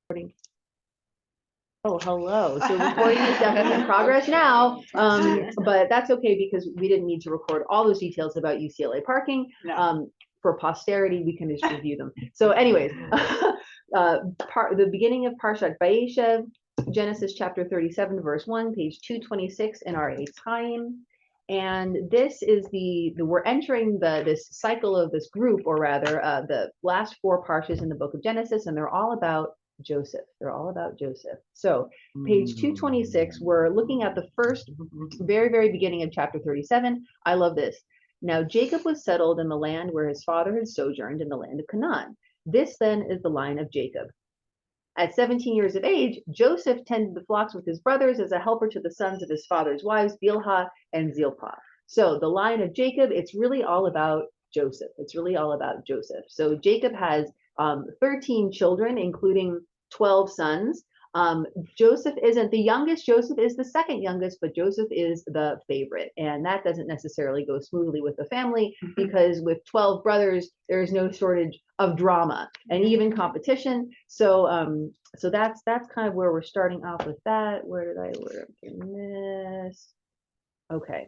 Recording. Oh, hello. So recording is definitely in progress now, but that's okay because we didn't need to record all those details about UCLA parking. No. For posterity, we can just review them. So anyways, the beginning of Parshat Vayeshev, Genesis chapter 37, verse 1, page 226 in our time. And this is we're entering this cycle of this group, or rather the last four parshas in the book of Genesis, and they're all about Joseph. They're all about Joseph. So page 226, we're looking at the first, very, very beginning of chapter 37. I love this. Now Jacob was settled in the land where his father had sojourned, in the land of Canaan. This then is the line of Jacob. At 17 years of age, Joseph tended the flocks with his brothers as a helper to the sons of his father's wives, Bilhah and Zilpah. So the line of Jacob, it's really all about Joseph. It's really all about Joseph. So Jacob has 13 children, including 12 sons. Joseph isn't the youngest. Joseph is the second youngest, but Joseph is the favorite. And that doesn't necessarily go smoothly with the family because with 12 brothers, there is no shortage of drama and even competition. So so that's kind of where we're starting off with that. Where did I miss? Okay.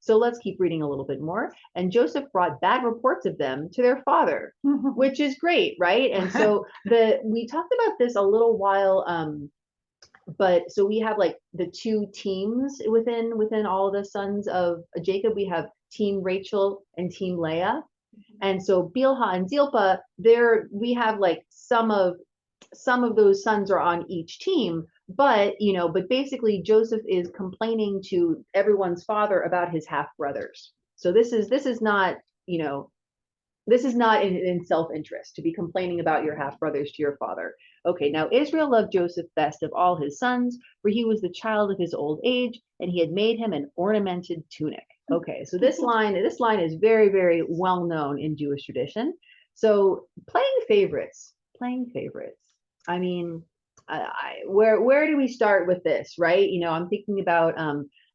So let's keep reading a little bit more. And Joseph brought bad reports of them to their father, which is great, right? And so we talked about this a little while, but so we have like the two teams within all the sons of Jacob. We have Team Rachel and Team Leah. And so Bilhah and Zilpah, we have like some of those sons are on each team, but basically Joseph is complaining to everyone's father about his half brothers. So this is not in self-interest to be complaining about your half brothers to your father. Okay, now Israel loved Joseph best of all his sons, for he was the child of his old age, and he had made him an ornamented tunic. Okay, so this line is very, very well known in Jewish tradition. So playing favorites. I mean, where do we start with this, right? I'm thinking about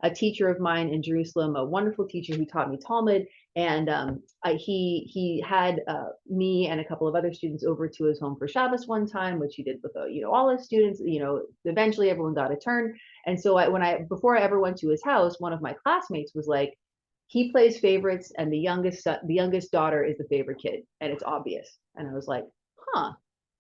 a teacher of mine in Jerusalem, a wonderful teacher who taught me Talmud, and he had me and a couple of other students over to his home for Shabbos one time, which he did with all his students. Eventually everyone got a turn, and so before I ever went to his house, one of my classmates was like, he plays favorites, and the youngest daughter is the favorite kid, and it's obvious. And I was like, huh.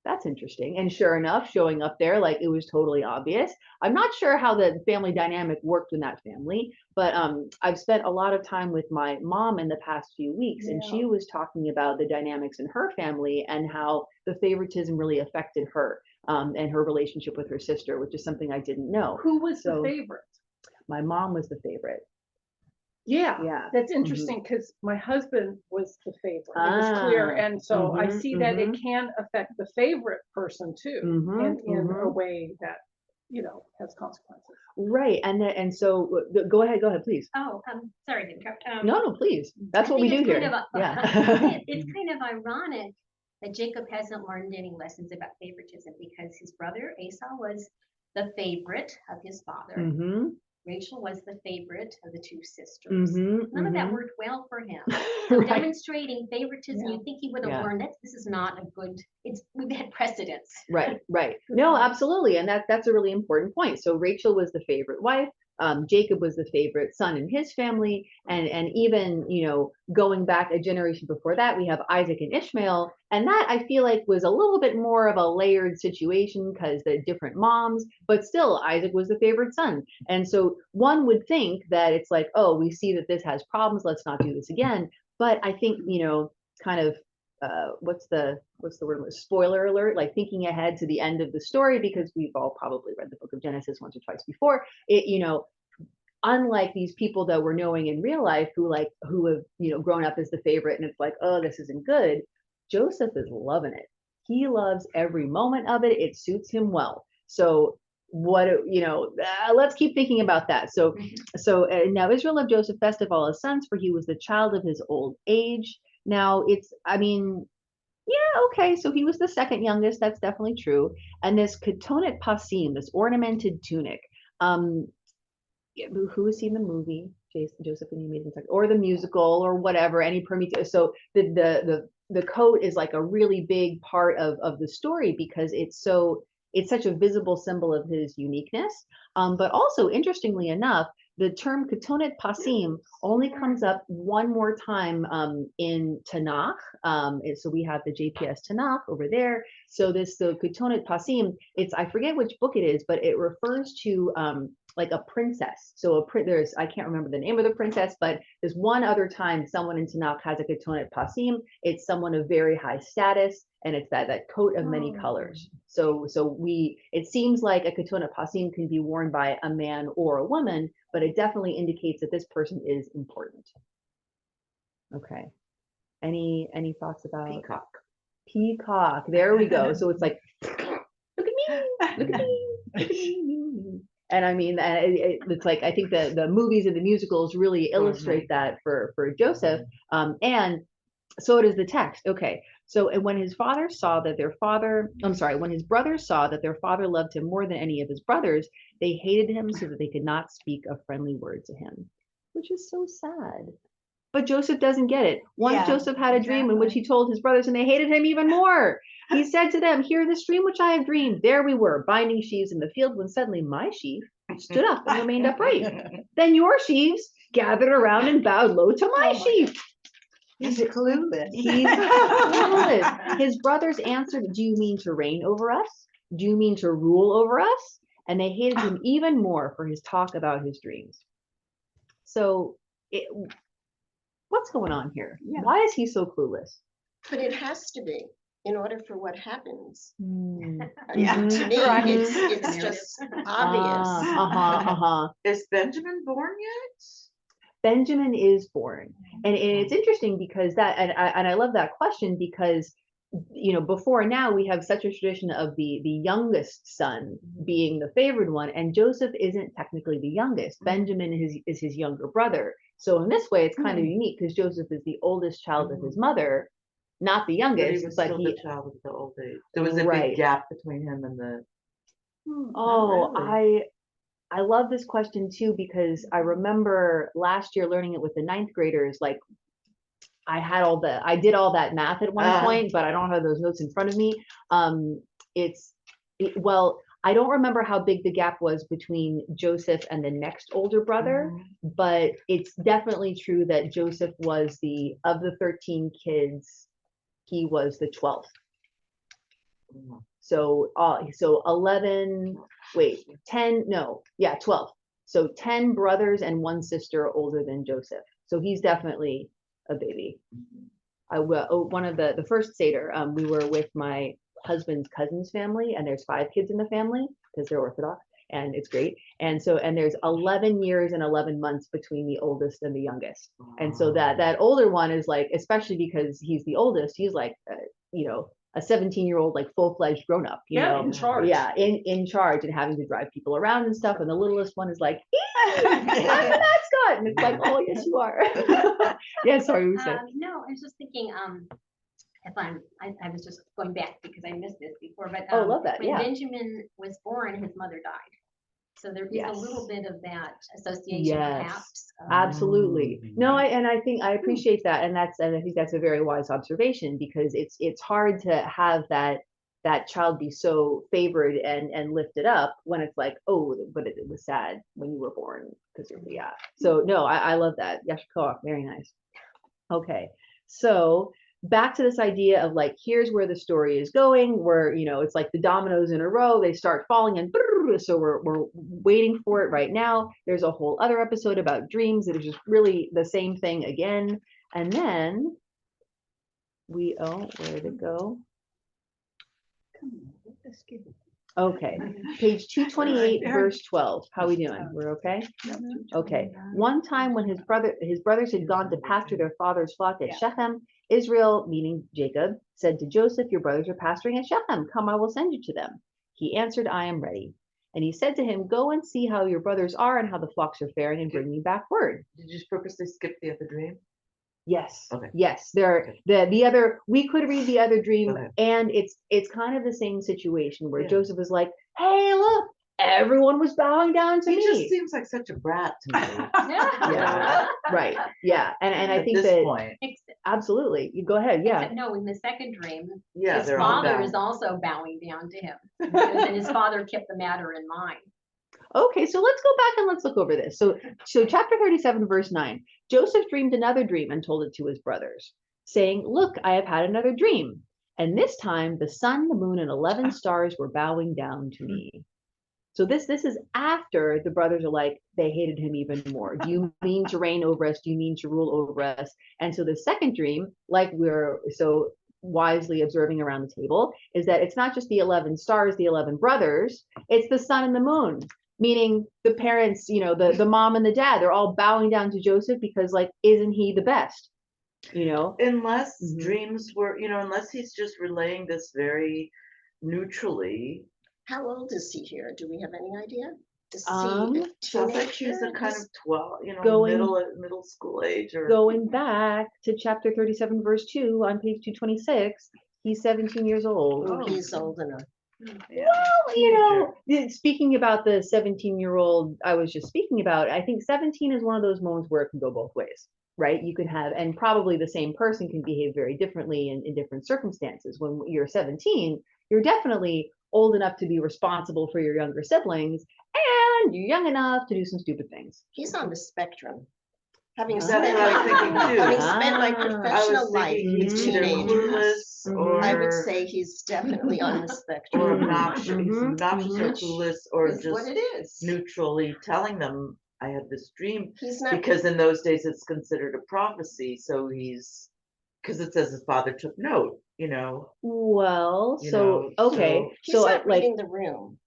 That's interesting. And sure enough, showing up there, like, it was totally obvious. I'm not sure how the family dynamic worked in that family, but I've spent a lot of time with my mom in the past few weeks, and she was talking about the dynamics in her family and how the favoritism really affected her and her relationship with her sister, which is something I didn't know. Who was the favorite? My mom was the favorite. Yeah, that's interesting because my husband was the favorite. It was clear, and so I see that it can affect the favorite person too, in a way that has consequences. Right, and so go ahead, please. Oh, sorry to interrupt. No, please. That's what we do here. It's kind of ironic that Jacob hasn't learned any lessons about favoritism because his brother Esau was the favorite of his father. Rachel was the favorite of the two sisters. None of that worked well for him. So Right. Demonstrating favoritism, you think he would have learned that this is not a good. We've had precedents. Right. No, absolutely, and that's a really important point. So Rachel was the favorite wife. Jacob was the favorite son in his family, and even going back a generation before that, we have Isaac and Ishmael, and that I feel like was a little bit more of a layered situation because they're different moms, but still Isaac was the favorite son, and so one would think that it's like, oh, we see that this has problems, let's not do this again. But I think kind of what's the word? Spoiler alert, like thinking ahead to the end of the story, because we've all probably read the book of Genesis once or twice before. Unlike these people that we're knowing in real life who have grown up as the favorite, and it's like, oh, this isn't good. Joseph is loving it. He loves every moment of it. It suits him well. So let's keep thinking about that. So now Israel loved Joseph best of all his sons, for he was the child of his old age. Now okay, so he was the second youngest, that's definitely true. And this ketonet pasim, this ornamented tunic, who has seen the movie Joseph and the Amazing Technicolor, or the musical, or whatever, any permutation? So the coat is like a really big part of the story because it's so it's such a visible symbol of his uniqueness. But also, interestingly enough, the term Ketonet Pasim only comes up one more time in Tanakh. So we have the JPS Tanakh over there. So the Ketonet Pasim, I forget which book it is, but it refers to like a princess. So I can't remember the name of the princess, but there's one other time someone in Tanakh has a Ketonet Pasim. It's someone of very high status, and it's that coat of many colors. So it seems like a Ketonet Pasim can be worn by a man or a woman, but it definitely indicates that this person is important. Okay. Any thoughts about Peacock? Peacock. There we go. So it's like, look at me, look at me, look at me. And I mean, it's like, I think the movies and the musicals really illustrate that for Joseph. And so does the text. Okay. So when his brothers saw that their father loved him more than any of his brothers, they hated him so that they could not speak a friendly word to him, which is so sad. But Joseph doesn't get it. Once Joseph had a dream in which he told his brothers, and they hated him even more. He said to them, "Hear this dream which I have dreamed. There we were, binding sheaves in the field, when suddenly my sheaf stood up and remained upright. Then your sheaves gathered around and bowed low to my sheaf." He's clueless. He's clueless. His brothers answered, "Do you mean to reign over us? Do you mean to rule over us?" And they hated him even more for his talk about his dreams. So what's going on here? Yeah. Why is he so clueless? But it has to be in order for what happens. I mean, Yeah. to me, Mhm. it's just obvious. Is Benjamin born yet? Benjamin is born, and it's interesting because and I love that question, because before now we have such a tradition of the youngest son being the favored one, and Joseph isn't technically the youngest. Benjamin is his younger brother. So in this way, it's kind of unique because Joseph is the oldest child of his mother, not the youngest, But he was still the child of the old age. There was a Right. big gap between him and the. Oh, really. I love this question too, because I remember last year learning it with the ninth graders. Like, I did all that math at one point, but I don't have those notes in front of me. Well, I don't remember how big the gap was between Joseph and the next older brother, but it's definitely true that Joseph was of the 13 kids, he was the 12th. So 11, 10, no, yeah, 12. So 10 brothers and one sister older than Joseph. So he's definitely a baby. One of the first Seder, we were with my husband's cousin's family, and there's 5 kids in the family because they're Orthodox, and it's great. And there's 11 years and 11 months between the oldest and the youngest. And so that older one is like, especially because he's the oldest, he's like, a 17-year-old, like full-fledged grown-up, in charge. Yeah, in charge and having to drive people around and stuff. And the littlest one is like, I'm the mascot. And it's like, oh, yes, you are. Yeah, sorry, we said. No, I was just thinking, I was just going back because I missed this before, but Oh, love that, when yeah. Benjamin was born, his mother died. So there is a little bit of that association, perhaps. Absolutely. No, I think I appreciate that, and I think that's a very wise observation, because it's hard to have that child be so favored and lifted up when it's like, oh, but it was sad when you were born, because So no, I love that. Yashikoach, very nice. Okay, so back to this idea of like, here's where the story is going, where it's like the dominoes in a row, they start falling, and so we're waiting for it right now. There's a whole other episode about dreams that is just really the same thing again. And then where did it go? Okay, page 228, verse 12. How we doing? We're okay? Okay. One time when his brothers had gone to pasture their father's flock at Shechem, Israel, meaning Jacob, said to Joseph, "Your brothers are pasturing at Shechem. Come, I will send you to them." He answered, "I am ready." And he said to him, "Go and see how your brothers are and how the flocks are faring, and bring me back word." Did you just purposely skip the other dream? Yes. Okay. Yes. The other, we could read the other dream, Okay. and it's kind of the same situation where Joseph is like, "Hey, look, everyone was bowing down to He me. just seems like such a brat to me. Yeah, right. Yeah. And I At think this that point, absolutely. You go ahead. Yeah. Except no, in the second dream, yeah, his they're all father bowing. is also bowing down to him. And his father kept the matter in mind. Okay, so let's go back and let's look over this. So chapter 37, verse 9. Joseph dreamed another dream and told it to his brothers, saying, "Look, I have had another dream. And this time the sun, the moon, and 11 stars were bowing down to me." So this is after the brothers are like, they hated him even more. Do you mean to reign over us? Do you mean to rule over us? And so the second dream, like we're so wisely observing around the table, is that it's not just the 11 stars, the 11 brothers, it's the sun and the moon. Meaning the parents, the mom and the dad, they're all bowing down to Joseph because, like, isn't he the best? Unless Mhm. dreams were, unless he's just relaying this very neutrally. How old is he here? Do we have any idea? Is Um, he a Sounds like she's a teenager? kind of 12, Going- middle school age or. Going back to chapter 37, verse 2 on page 226, he's 17 years old. Oh, he's old enough. Yeah. Well, speaking about the 17-year-old I was just speaking about, I think 17 is one of those moments where it can go both ways, right? You can have, and probably the same person can behave very differently in different circumstances. When you're 17, you're definitely old enough to be responsible for your younger siblings, and you're young enough to do some stupid things. He's on the spectrum. Having That's spent what I was thinking too. having spent my Ah. I professional was life thinking with he's either teenagers, clueless or. I would say he's definitely on the Or spectrum. obnoxious, he's Mhm, obnoxious or Which clueless or is what just it is. neutrally telling them, I had this dream. He's not. Because in those days it's considered a prophecy, so because it says his father took note, Well, You so know, okay, He's so not like reading the room.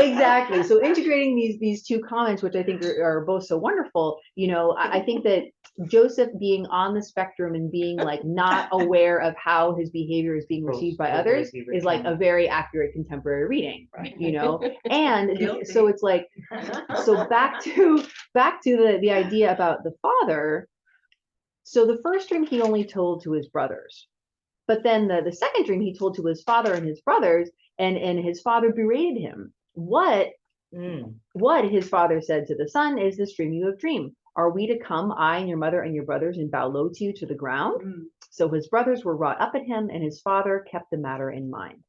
exactly. So integrating these two comments, which I think are both so wonderful, I think that Joseph being on the spectrum and being like not aware of how his behavior is being received by Totally others be is like a returned. very accurate contemporary reading, Right. and Guilty. so it's like, so back to the idea about the father. So the first dream he only told to his brothers. But then the second dream he told to his father and his brothers, and his father berated him. What his father said to the son is, "This dream you have dreamed. Are we to come, I and your mother and your brothers, and bow low to you to the ground?" So his brothers were wrought up at him, and his father kept the matter in mind.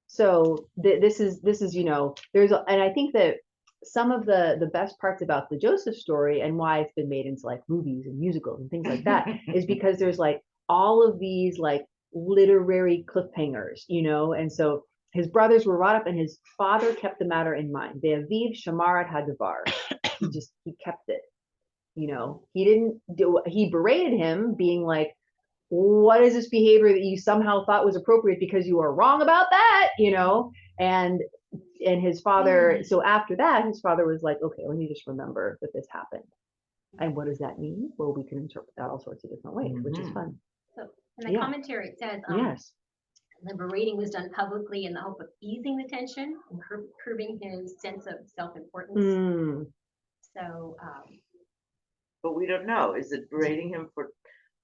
So this is and I think that some of the best parts about the Joseph story and why it's been made into like movies and musicals and things like that is because there's like all of these like literary cliffhangers, and so his brothers were wrought up and his father kept the matter in mind. Ve'aviv shamar et hadavar. He kept it. He berated him, being like, what is this behavior that you somehow thought was appropriate because you are wrong about that, and his father, so after that, his father was like, okay, let me just remember that this happened. And what does that mean? Well, we can interpret that all sorts of different ways, which is fun. So in the Yeah. commentary, it says, Yes. the berating was done publicly in the hope of easing the tension and curbing his sense of self-importance. Mm. So, But we don't know. Is it berating him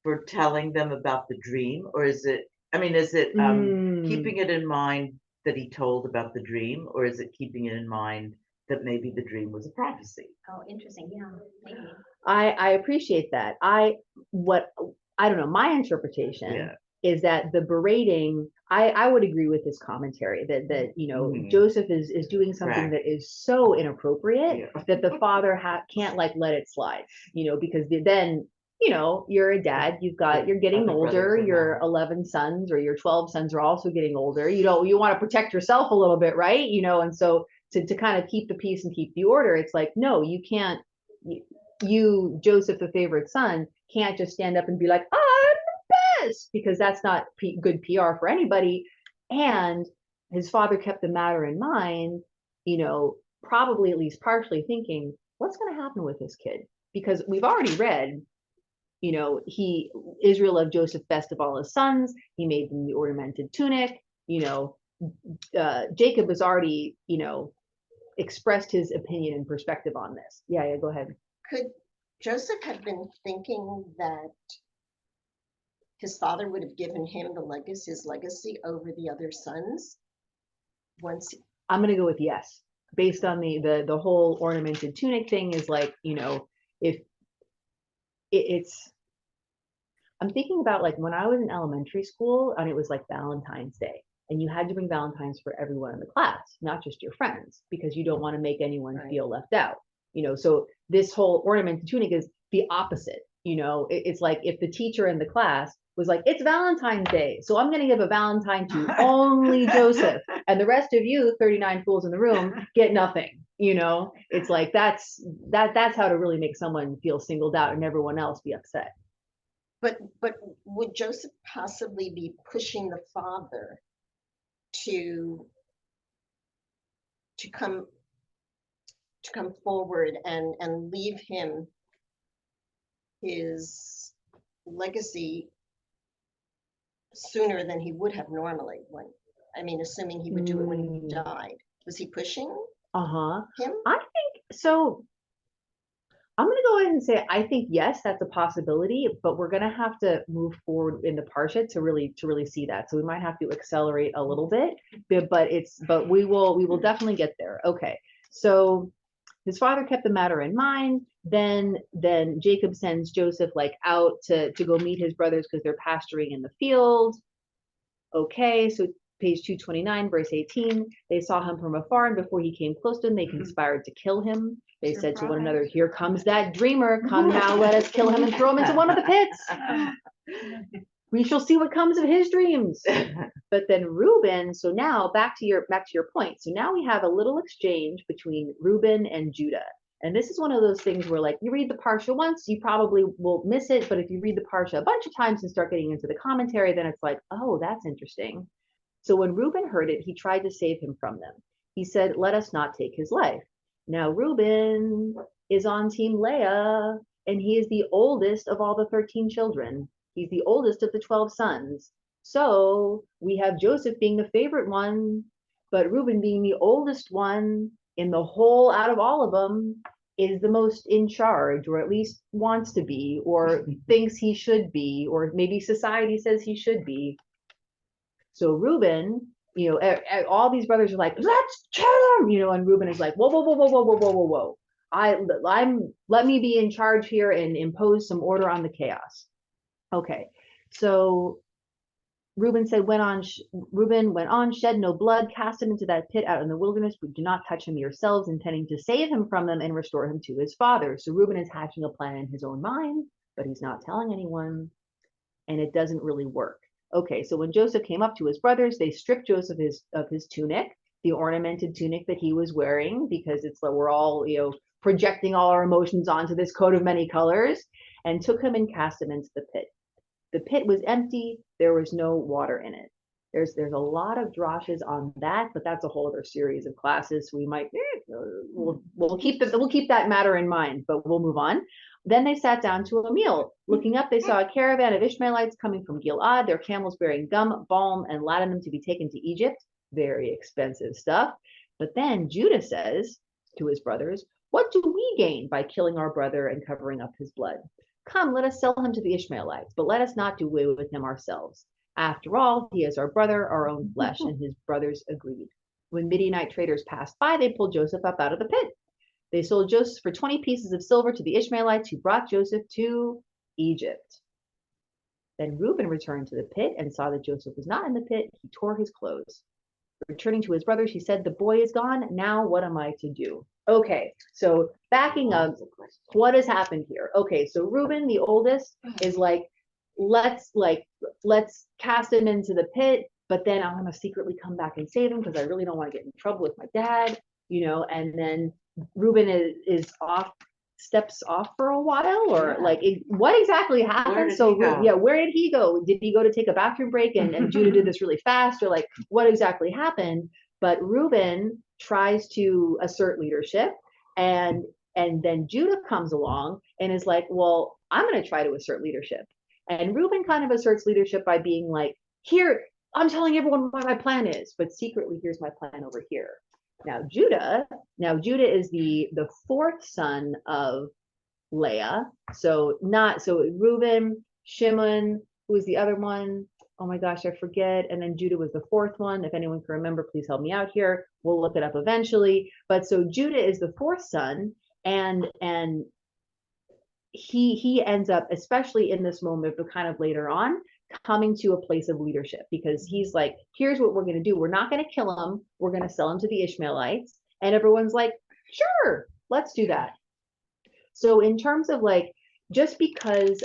for telling them about the dream, or is it keeping it in mind that he told about the dream, or is it keeping it in mind that maybe the dream was a prophecy? Oh, interesting. Yeah, maybe. I appreciate that. I don't know. My interpretation is that the berating. I would agree with this commentary that Joseph is doing something that is so inappropriate that the father can't like let it slide. Because then you're a dad. You're getting older. Your 11 sons or your 12 sons are also getting older. You want to protect yourself a little bit, right? And so to kind of keep the peace and keep the order, it's like, no, you can't. You, Joseph, the favorite son, can't just stand up and be like, I'm the best, because that's not good PR for anybody. And his father kept the matter in mind, probably at least partially thinking, what's going to happen with this kid? Because we've already read, Israel loved Joseph best of all his sons. He made them the ornamented tunic. Jacob has already, expressed his opinion and perspective on this. Yeah, go ahead. Could Joseph have been thinking that his father would have given him his legacy over the other sons? once, I'm gonna go with yes, based on the whole ornamented tunic thing is like, if it's, I'm thinking about like when I was in elementary school and it was like Valentine's Day and you had to bring Valentines for everyone in the class, not just your friends, because you don't want to make anyone Right. feel left out, so this whole ornamented tunic is the opposite, it's like if the teacher in the class was like, it's Valentine's Day, so I'm going to give a Valentine to only Joseph, and the rest of you 39 fools in the room get nothing. It's like that's how to really make someone feel singled out and everyone else be upset. but would Joseph possibly be pushing the father to come forward and leave him his legacy sooner than he would have normally? Assuming he would do it when he died. Was he pushing him? I think so. I'm going to go ahead and say I think yes, that's a possibility, but we're going to have to move forward in the parsha to really see that. So we might have to accelerate a little bit, but we will definitely get there. Okay, so his father kept the matter in mind. Then Jacob sends Joseph like out to go meet his brothers because they're pasturing in the field. Okay, so page 229, verse 18, they saw him from afar, and before he came close to them, they conspired to kill him. They said to one another, here comes that dreamer. Come now, let us kill him and throw him into one of the pits. We shall see what comes of his dreams. But then Reuben, so now back to your point. So now we have a little exchange between Reuben and Judah. And this is one of those things where like you read the parsha once, you probably will miss it. But if you read the parsha a bunch of times and start getting into the commentary, then it's like, oh, that's interesting. So when Reuben heard it, he tried to save him from them. He said, let us not take his life. Now Reuben is on team Leah, and he is the oldest of all the 13 children. He's the oldest of the 12 sons. So we have Joseph being the favorite one, but Reuben being the oldest one in the whole, out of all of them, is the most in charge, or at least wants to be, or thinks he should be, or maybe society says he should be. So Reuben, all these brothers are like, let's kill him, and Reuben is like, whoa, whoa, whoa, whoa, whoa, whoa, whoa, whoa, whoa. Let me be in charge here and impose some order on the chaos. Okay, so Reuben went on, shed no blood, cast him into that pit out in the wilderness, but do not touch him yourselves, intending to save him from them and restore him to his father. So Reuben is hatching a plan in his own mind, but he's not telling anyone, and it doesn't really work. Okay, so when Joseph came up to his brothers, they stripped Joseph of his tunic, the ornamented tunic that he was wearing, because it's like we're all, projecting all our emotions onto this coat of many colors, and took him and cast him into the pit. The pit was empty, there was no water in it. There's a lot of drashes on that, but that's a whole other series of classes. So we might we'll keep that matter in mind, but we'll move on. Then they sat down to a meal. Looking up, they saw a caravan of Ishmaelites coming from Gilad, their camels bearing gum, balm, and ladanum to be taken to Egypt. Very expensive stuff. But then Judah says to his brothers, what do we gain by killing our brother and covering up his blood? Come, let us sell him to the Ishmaelites, but let us not do away with him ourselves. After all, he is our brother, our own flesh. And his brothers agreed. When Midianite traders passed by, they pulled Joseph up out of the pit. They sold Joseph for 20 pieces of silver to the Ishmaelites, who brought Joseph to Egypt. Then Reuben returned to the pit and saw that Joseph was not in the pit. He tore his clothes. Returning to his brothers, he said, the boy is gone. Now what am I to do? Okay, so backing up, what has happened here? Okay, so Reuben, the oldest, is like, let's cast him into the pit, but then I'm gonna secretly come back and save him because I really don't want to get in trouble with my dad, and then Reuben is steps off for a while, or what exactly happened? So where did he go? Did he go to take a bathroom break and Judah did this really fast, or like what exactly happened? But Reuben tries to assert leadership, and then Judah comes along and is like, well, I'm going to try to assert leadership. And Reuben kind of asserts leadership by being like, here, I'm telling everyone what my plan is, but secretly here's my plan over here. Now Judah is the fourth son of Leah. So Reuben, Shimon, who was the other one? oh my gosh, I forget. And then Judah was the fourth one. If anyone can remember, please help me out here. We'll look it up eventually. But so Judah is the fourth son, and he ends up, especially in this moment, but kind of later on, coming to a place of leadership, because he's like, here's what we're going to do. We're not going to kill him. We're going to sell him to the Ishmaelites. And everyone's like, sure, let's do that. So in terms of like, just because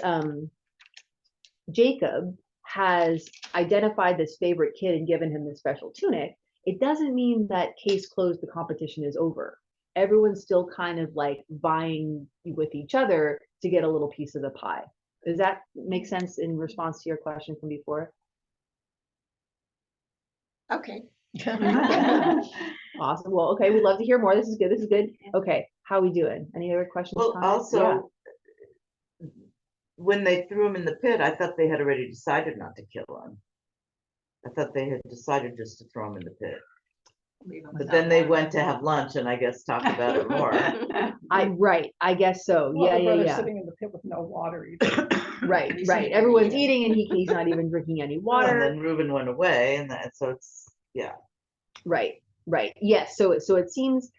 Jacob has identified this favorite kid and given him this special tunic, it doesn't mean that case closed, the competition is over. Everyone's still kind of like vying with each other to get a little piece of the pie. Does that make sense in response to your question from before? Okay. Awesome. Well, okay, we'd love to hear more. This is good. This is good. Okay, how are we doing? Any other questions? Well, comments? also, when they threw him in the pit, I thought they had already decided not to kill him. I thought they had decided just to throw him in the pit. But then they went to have lunch and I guess talked about it more. Right. I guess so. Well, the brother's Yeah. sitting in the pit with no water either. Right. He's Right. eating Everyone's again. eating and he's not even drinking any And water. then Reuben went away, and that, so it's, yeah. Right. Right. Yes. So it seems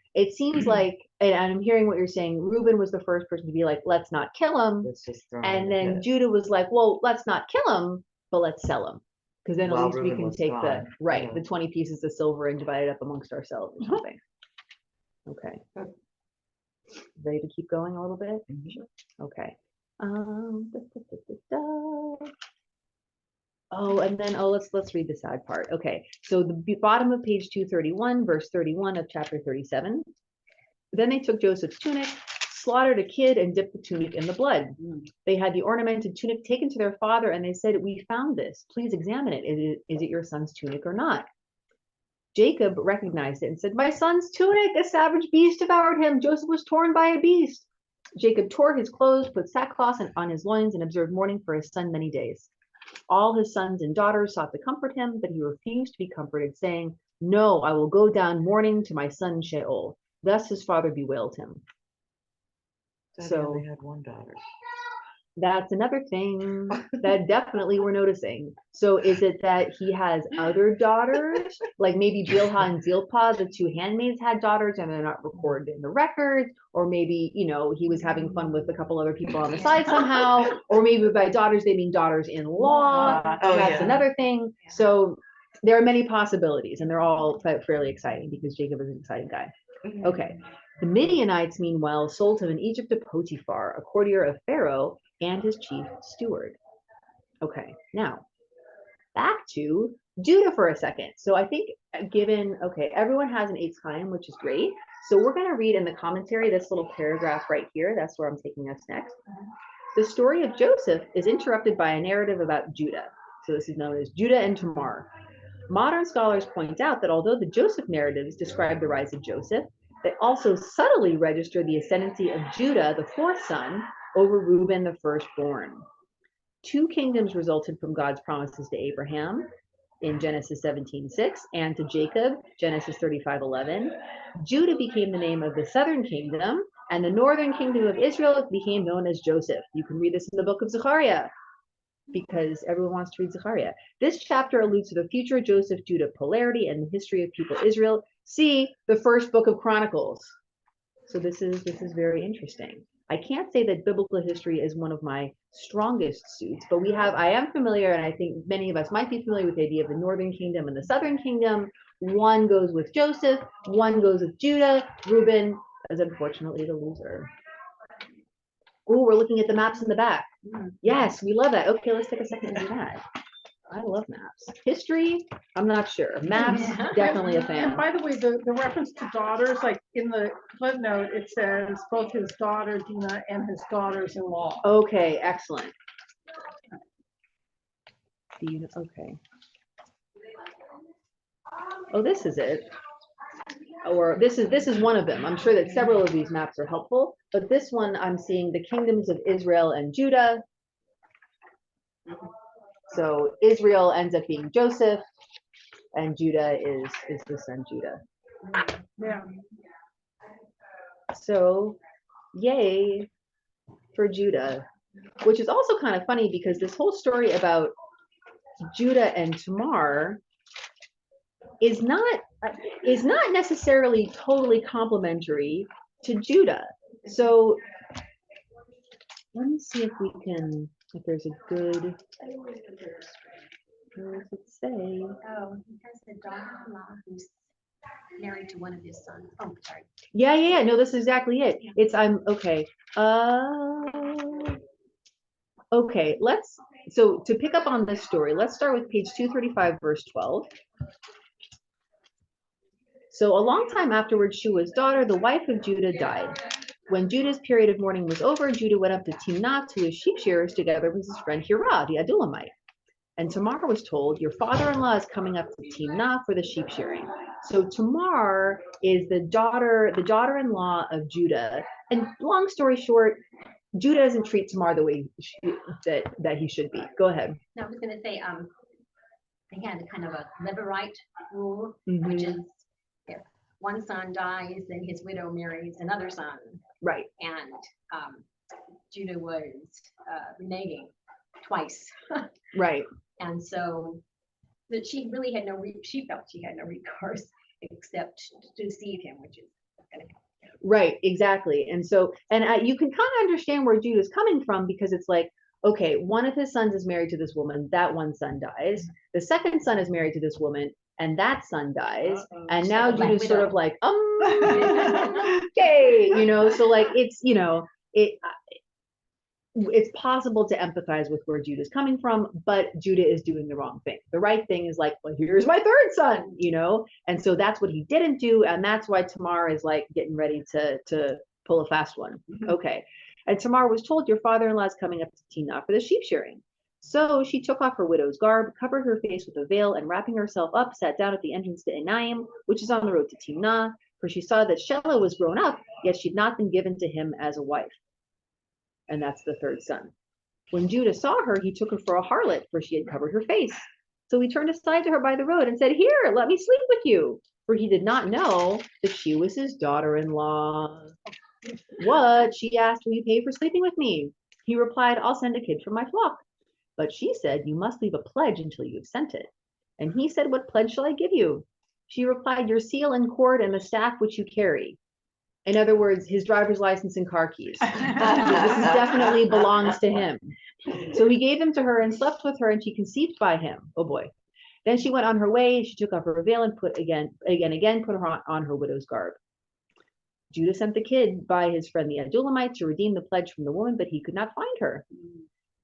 like, and I'm hearing what you're saying. Reuben was the first person to be like, let's not kill him. Let's just throw him in And the then pit. Judah was like, well, let's not kill him, but let's sell him. Because then at While least we Reuben can was take gone. Yeah. the 20 pieces of silver and divide it up amongst ourselves or something. Okay. Ready to keep going a little bit? Okay. Oh, and then let's read the sad part. Okay, so the bottom of page 231, verse 31 of chapter 37. Then they took Joseph's tunic, slaughtered a kid, and dipped the tunic in the blood. They had the ornamented tunic taken to their father, and they said, "We found this. Please examine it. Is it your son's tunic or not?" Jacob recognized it and said, "My son's tunic, a savage beast devoured him. Joseph was torn by a beast." Jacob tore his clothes, put sackcloth on his loins, and observed mourning for his son many days. All his sons and daughters sought to comfort him, but he refused to be comforted, saying, "No, I will go down mourning to my son Sheol." Thus his father bewailed him. Daddy So only had one daughter. that's another thing that definitely we're noticing. So is it that he has other daughters? Like maybe Bilhah and Zilpah, the two handmaids, had daughters and they're not recorded in the records, or maybe, he was having fun with a couple other people on the side somehow, or maybe by daughters they mean daughters-in-law. Oh, That's yeah. another thing. So there are many possibilities, and they're all fairly exciting because Jacob is an exciting guy. Okay. The Midianites, meanwhile, sold him in Egypt to Potiphar, a courtier of Pharaoh, and his chief steward. Okay, now back to Judah for a second. So I think everyone has an eighth time, which is great. So we're going to read in the commentary this little paragraph right here. That's where I'm taking us next. The story of Joseph is interrupted by a narrative about Judah. So this is known as Judah and Tamar. Modern scholars point out that although the Joseph narratives describe the rise of Joseph, they also subtly register the ascendancy of Judah, the fourth son, over Reuben, the firstborn. Two kingdoms resulted from God's promises to Abraham in Genesis 17:6 and to Jacob, Genesis 35:11. Judah became the name of the southern kingdom, and the northern kingdom of Israel became known as Joseph. You can read this in the book of Zechariah, because everyone wants to read Zechariah. This chapter alludes to the future Joseph-Judah polarity and the history of people Israel. See the first book of Chronicles. So this is very interesting. I can't say that biblical history is one of my strongest suits, but I am familiar, and I think many of us might be familiar with the idea of the northern kingdom and the southern kingdom. One goes with Joseph, one goes with Judah. Reuben is unfortunately the loser. Oh, we're looking at the maps in the back. Yes, we love that. Okay, let's take a second to do that. I love maps. History, I'm not sure. Maps, definitely a fan. And by the way, the reference to daughters, like in the footnote, it says both his daughter Dinah and his daughters-in-law. Okay, excellent. Okay. Oh, this is it. Or this is one of them. I'm sure that several of these maps are helpful, but this one I'm seeing the kingdoms of Israel and Judah. So Israel ends up being Joseph, and Judah is the son Judah. Yeah. So, yay for Judah, which is also kind of funny because this whole story about Judah and Tamar is not necessarily totally complementary to Judah. So let me see if there's a good, where does it say? Oh, he has a daughter-in-law who's married to one of his sons. Oh, sorry. Yeah. No, this is exactly it. It's, okay. Okay, so to pick up on this story, let's start with page 235, verse 12. So a long time afterwards, Shua's daughter, the wife of Judah, died. When Judah's period of mourning was over, Judah went up to Timnah to his sheep shearers together with his friend Hirah, the Adulamite. And Tamar was told, your father-in-law is coming up to Timnah for the sheep shearing. So Tamar is the daughter-in-law of Judah. And long story short, Judah doesn't treat Tamar the way that he should be. Go ahead. No, I was going to say, they had kind of a Levirate rule, Mhm. which is if one son dies, then his widow marries another son. Right. And Judah was reneging twice. Right. And so that she really had she felt she had no recourse except to deceive him, which is going to happen. Right, exactly. And so, you can kind of understand where Judah's coming from, because it's like, okay, one of his sons is married to this woman, that one son dies. The second son is married to this woman, and that son dies. And now like Judah's sort widow. of like, okay, so like, it's, it's possible to empathize with where Judah's coming from, but Judah is doing the wrong thing. The right thing is like, well, here's my third son, and so that's what he didn't do, and that's why Tamar is like getting ready to pull a fast one. Mhm. Okay, and Tamar was told, your father-in-law is coming up to Timnah for the sheep shearing. So she took off her widow's garb, covered her face with a veil, and wrapping herself up, sat down at the entrance to Enaim, which is on the road to Timnah, for she saw that Shelah was grown up, yet she'd not been given to him as a wife. And that's the third son. When Judah saw her, he took her for a harlot, for she had covered her face. So he turned aside to her by the road and said, here, let me sleep with you. For he did not know that she was his daughter-in-law. What? She asked, will you pay for sleeping with me? He replied, I'll send a kid from my flock. But she said, you must leave a pledge until you have sent it. And he said, what pledge shall I give you? She replied, your seal and cord and the staff which you carry. In other words, his driver's license and car keys. This definitely belongs to him. So he gave them to her and slept with her, and she conceived by him. Oh boy. Then she went on her way. She took off her veil and put her on her widow's garb. Judah sent the kid by his friend the Adulamite to redeem the pledge from the woman, but he could not find her.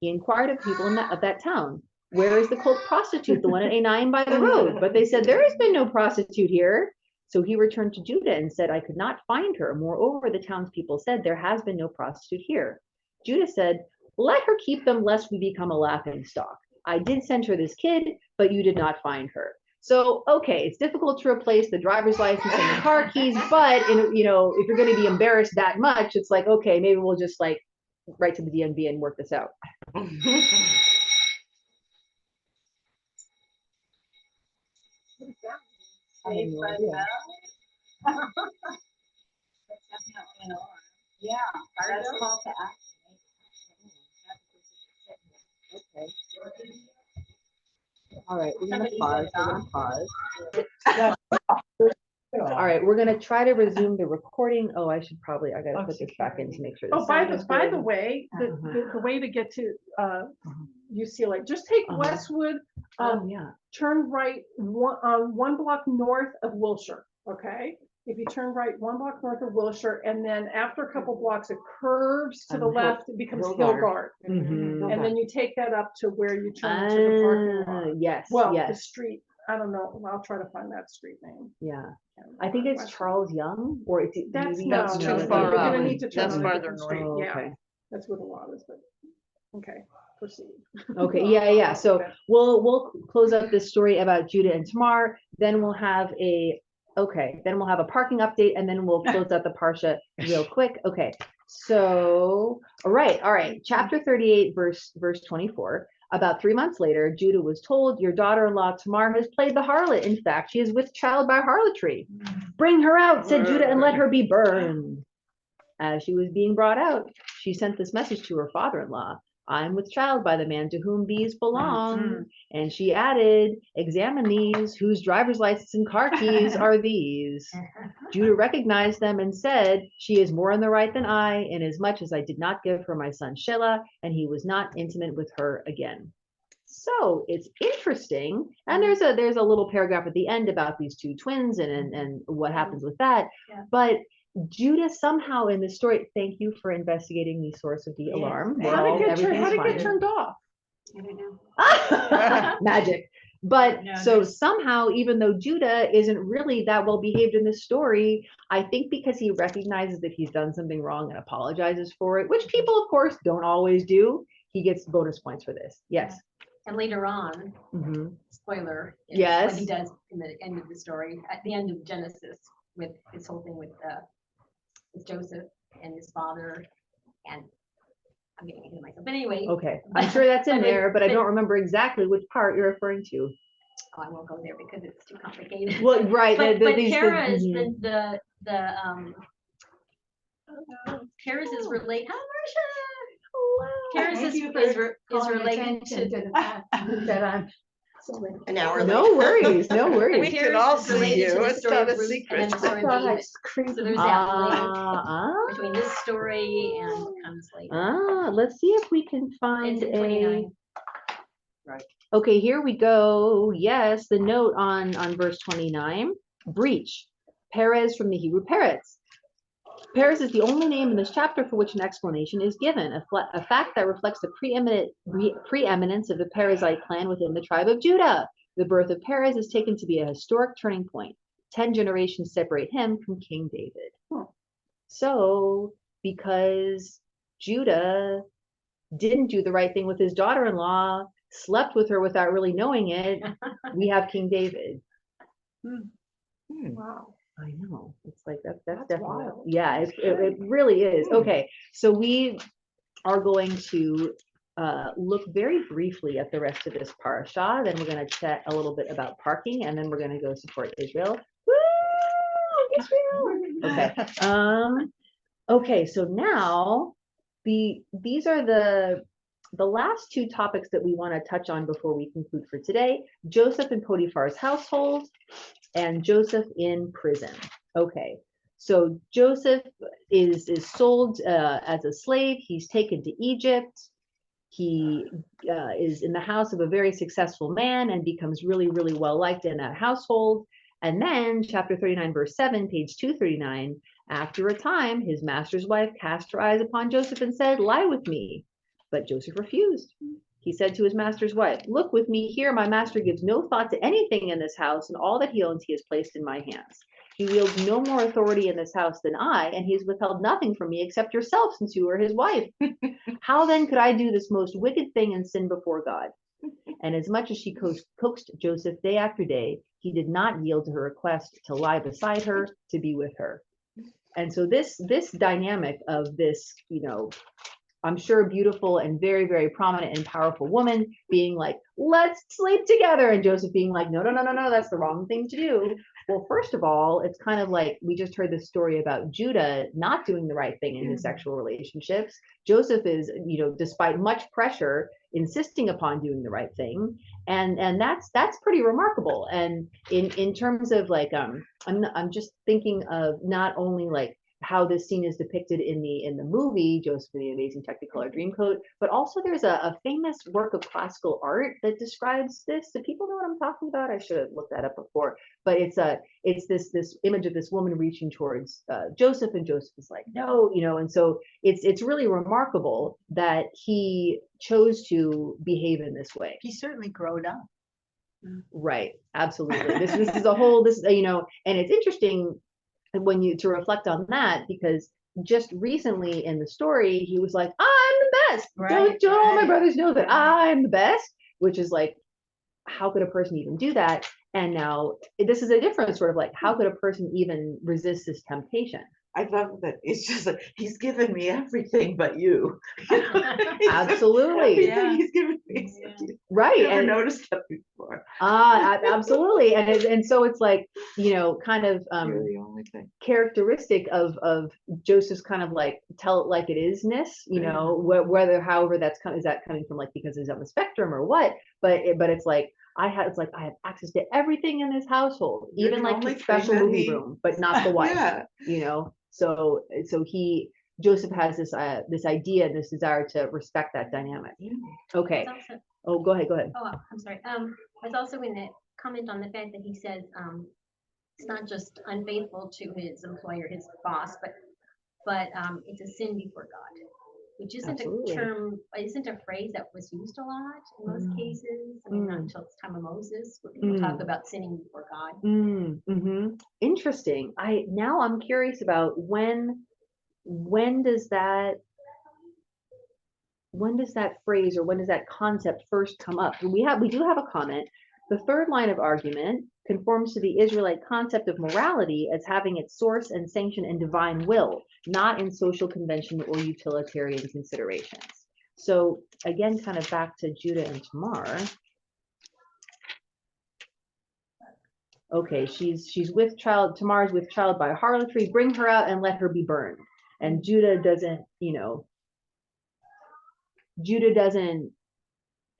He inquired of people of that town, where is the cult prostitute, the one at Enaim by the road? But they said, there has been no prostitute here. So he returned to Judah and said, I could not find her. Moreover, the townspeople said, there has been no prostitute here. Judah said, let her keep them, lest we become a laughing stock. I did send her this kid, but you did not find her. So, okay, it's difficult to replace the driver's license and the car keys, but if you're going to be embarrassed that much, it's like, okay, maybe we'll just like write to the DMV and work this out. Yeah, that's call to action. Okay. All right, we're gonna pause. All right, we're gonna try to resume the recording. Oh, I gotta put this back in to make sure. Oh, by the way, the way to get to UCLA, just take Westwood, Yeah. turn right one block north of Wilshire, okay? If you turn right one block north of Wilshire, and then after a couple blocks, it curves to the left, it becomes Hillgard. Mhm. And then you take that up to where you turn to the parking lot. Yes, Well, the yes, street, I don't know, I'll try to find that street name. yeah. I think it's Charles Young, or it's That's maybe no, too no, far you're gonna out. need to turn That's on a farther different north. street. Oh, Yeah, okay. that's where the lot is, but, okay, proceed. Okay, yeah. So Okay. we'll close up this story about Judah and Tamar. Then we'll have a parking update, and then we'll close out the parsha real quick. Okay. So, all right. Chapter 38, verse 24. About 3 months later, Judah was told, your daughter-in-law Tamar has played the harlot. In fact, she is with child by harlotry. Bring her out, said Judah, and let her be burned. As she was being brought out, she sent this message to her father-in-law. I'm with child by the man to whom these belong. And she added, examine these, whose driver's license and car keys are these? Judah recognized them and said, she is more in the right than I, inasmuch as I did not give her my son Shelah, and he was not intimate with her again. So it's interesting. And there's a little paragraph at the end about these two twins and what happens with that. Yeah. But Judah somehow in this story, thank you for investigating the source of the alarm. How did it get turned off? I don't know. Magic. But No, so somehow, even though Judah isn't really that well behaved in this story, I think because he recognizes that he's done something wrong and apologizes for it, which people, of course, don't always do, he gets bonus points for this. Yes. And later on, Mhm. spoiler, is Yes. what he does in the end of the story, at the end of Genesis, with this whole thing with Joseph and his father, and I'm getting ahead of myself. But anyway, Okay. I'm sure that's in But there, but I but- don't remember exactly which part you're referring to. I won't go there because it's too complicated. Well, right. But these- Kara is mhm. Kara's is relate. Hi, Marcia. Kara's Thank is you for is calling related attention to. to the fact that I'm so late. An hour later. No worries, no We worries. can Kara's all is see related you. to the It's story not of a Ruth secret. and then the story of thought I David. So there's that link Ah, between this story and what comes later. let's see if we can find It's in a. 29. Okay, here we go. Yes, the note on verse 29. Breach. Perez from the Hebrew Peretz. Perez is the only name in this chapter for which an explanation is given, a fact that reflects the preeminence of the Perezite clan within the tribe of Judah. The birth of Perez is taken to be a historic turning point. 10 generations separate him from King David. So, because Judah didn't do the right thing with his daughter-in-law, slept with her without really knowing it, we have King David. Wow. I know. It's like that's That's definitely, wild. yeah, it really is. Okay, so we are going to look very briefly at the rest of this parasha. Then we're going to chat a little bit about parking, and then we're going to go support Israel. Woo! Israel! Okay. Okay, so now these are the last two topics that we want to touch on before we conclude for today. Joseph in Potiphar's household and Joseph in prison. Okay, so Joseph is sold as a slave. He's taken to Egypt. He is in the house of a very successful man and becomes really, really well liked in that household. And then chapter 39, verse 7, page 239, after a time, his master's wife cast her eyes upon Joseph and said, lie with me. But Joseph refused. He said to his master's wife, look with me here. My master gives no thought to anything in this house, and all that he owns he has placed in my hands. He wields no more authority in this house than I, and he has withheld nothing from me except yourself, since you are his wife. How then could I do this most wicked thing and sin before God? And as much as she coaxed Joseph day after day, he did not yield to her request to lie beside her, to be with her. And so this dynamic of this, I'm sure beautiful and very, very prominent and powerful woman being like, let's sleep together. And Joseph being like, no, that's the wrong thing to do. Well, first of all, it's kind of like we just heard this story about Judah not doing the right thing in his sexual relationships. Joseph is, despite much pressure, insisting upon doing the right thing. And that's pretty remarkable. And in terms of like, I'm just thinking of not only like how this scene is depicted in the movie Joseph and the Amazing Technicolor Dreamcoat, but also there's a famous work of classical art that describes this. Do people know what I'm talking about? I should have looked that up before, but it's this image of this woman reaching towards Joseph, and Joseph is like, no, and so it's really remarkable that he chose to behave in this way. He certainly grown up. Right, absolutely. This is a whole, and it's interesting when you to reflect on that, because just recently in the story he was like, I'm the best. Don't all my brothers know that I'm the best, which is like, how could a person even do that? And now this is a different sort of like, how could a person even resist this temptation? I love that. It's just like, he's given me everything but you. Absolutely. Everything he's given me. Right. I never And noticed that before. for. Absolutely. And so it's like, kind of You're the only thing. characteristic of Joseph's kind of like tell it like it is-ness, whether, however, is that coming from like because he's on the spectrum or what, but it's like I have access to everything in this household, You're even the like only the special thing that movie he- room, but not the wife. Yeah. So Joseph has this idea, this desire to respect that dynamic. Okay. It's also, Oh, go ahead. oh, I'm sorry. It's also in the comment on the fact that he says, it's not just unfaithful to his employer, his boss, but it's a sin before God, which isn't Absolutely. isn't a phrase that was used a lot in most cases. I mean, not until the time of Moses, where people talk about sinning before God. Interesting. Now I'm curious about when does that phrase or when does that concept first come up? We do have a comment. The third line of argument conforms to the Israelite concept of morality as having its source and sanction in divine will, not in social convention or utilitarian considerations. So again, kind of back to Judah and Tamar. Okay, she's with child. Tamar's with child by harlotry. Bring her out and let her be burned. And Judah doesn't,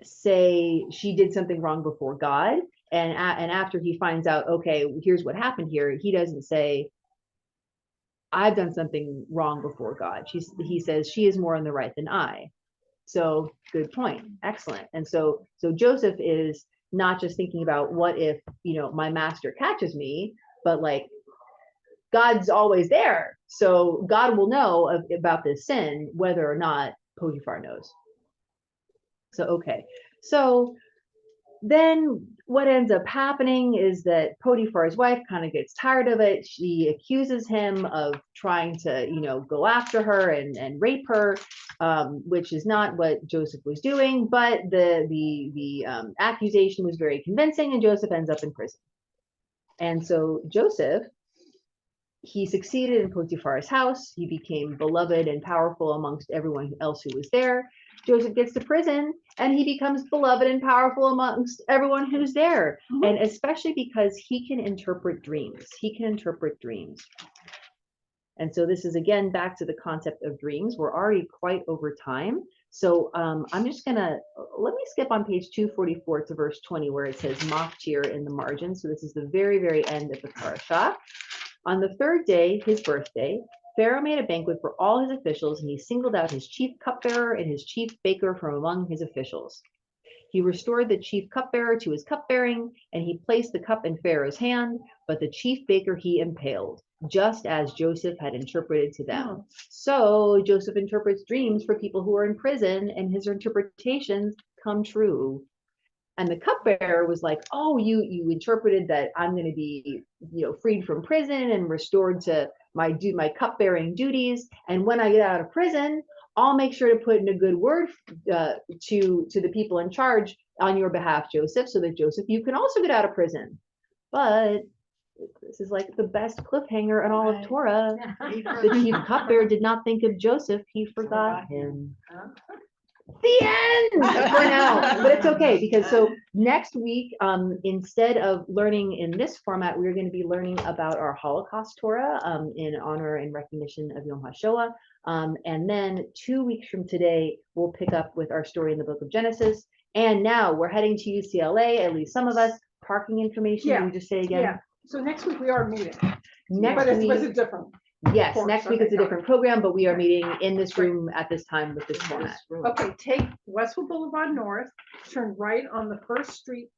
say she did something wrong before God. And after he finds out, okay, here's what happened here, he doesn't say, I've done something wrong before God. He says she is more in the right than I. So good point. Excellent. And so Joseph is not just thinking about what if, my master catches me, but like God's always there. So God will know about this sin, whether or not Potiphar knows. So, okay. So then what ends up happening is that Potiphar's wife kind of gets tired of it. She accuses him of trying to, go after her and rape her, which is not what Joseph was doing. But the accusation was very convincing, and Joseph ends up in prison. And so Joseph, he succeeded in Potiphar's house. He became beloved and powerful amongst everyone else who was there. Joseph gets to prison and he becomes beloved and powerful amongst everyone who's there. And especially because he can interpret dreams. And so this is again back to the concept of dreams. We're already quite over time. So I'm just gonna, let me skip on page 244 to verse 20 where it says Machtir in the margin. So this is the very, very end of the parasha. On the third day, his birthday, Pharaoh made a banquet for all his officials, and he singled out his chief cupbearer and his chief baker from among his officials. He restored the chief cupbearer to his cupbearing, and he placed the cup in Pharaoh's hand, but the chief baker he impaled, just as Joseph had interpreted to them. So Joseph interprets dreams for people who are in prison, and his interpretations come true. And the cupbearer was like, oh, you interpreted that I'm going to be, freed from prison and restored to my cupbearing duties. And when I get out of prison, I'll make sure to put in a good word to the people in charge on your behalf, Joseph, so that Joseph, you can also get out of prison. But this is like the best cliffhanger in all of Torah. The chief cupbearer did not think of Joseph. He forgot him. The end for now, but it's okay because so next week, instead of learning in this format, we're going to be learning about our Holocaust Torah in honor and recognition of Yom HaShoah. And then 2 weeks from today, we'll pick up with our story in the book of Genesis. And now we're heading to UCLA, at least some of us. Parking information, Yeah. can we just say again? Yeah, so next week we are meeting, Next but week, it's different. yes, course, next week okay, it's a got it. different program, but we are meeting in this room at this time with this format. Okay, take Westwood Boulevard North, turn right on the first street